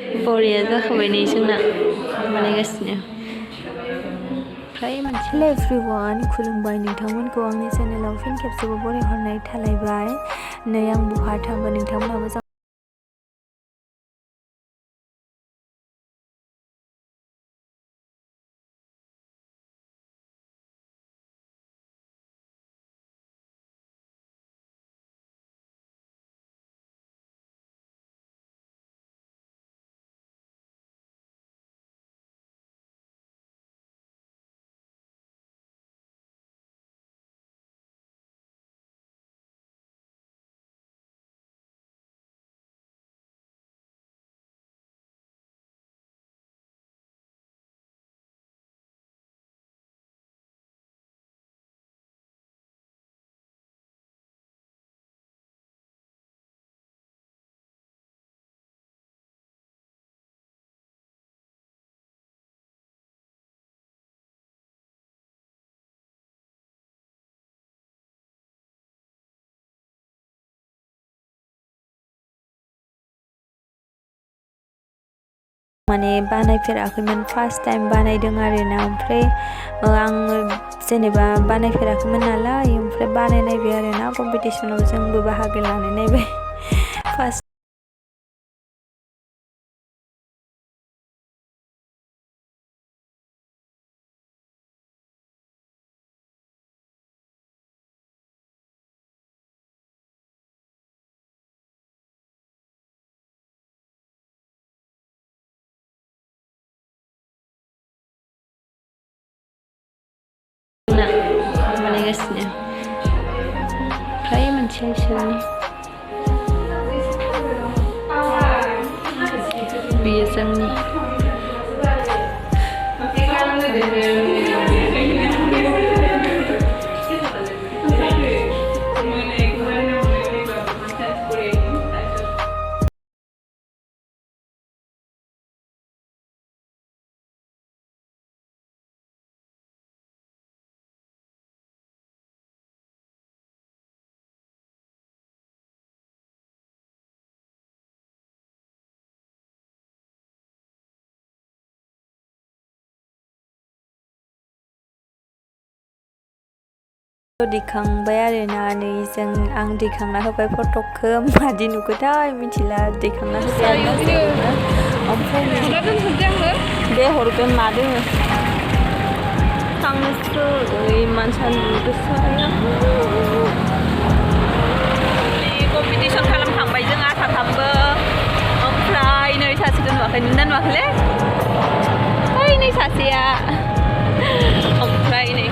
बरिया जाखाबाय नै जोंना बानायगासिनो फ्राय मोनसे हेल' एभ्रिवान खुलुमबाय नोंथांमोनखौ आंनि चेनेलाव फिन खेबसेबाव बरायहरनाय थालायबाय नै आं बहा थांगोन नोंथांमोनहा मोजां माने बानायफेराखैमोन फार्स्ट टाइम बानायदों आरोना ओमफ्राय आङो जेनेबा बानायफेराखैमोन नालाय ओमफ्राय बानायनायबाय आरोना कम्पिटिशनाव जोंबो बाहागो लानो नायबाय फार्स्ट बानायगासिनो फ्राय मोनसे इसोरनि बेयो जोंनि दैखांबाय आरोना नै आं दैखांना होबाय फटकखौ मादि नुखोथाय मिथिला दैखांना होबाय आरोना ओमफ्राय दे हरगोन मा दोङो थांनोसो इमान सान्दुं गोसाया कम्पिटिसन खालामखांबाय जोंहा साथामबो ओमफ्राय नै सासेखौ नुवाखै नुना नुवाखैलै ओइ नै सासेया ओमफ्राय नै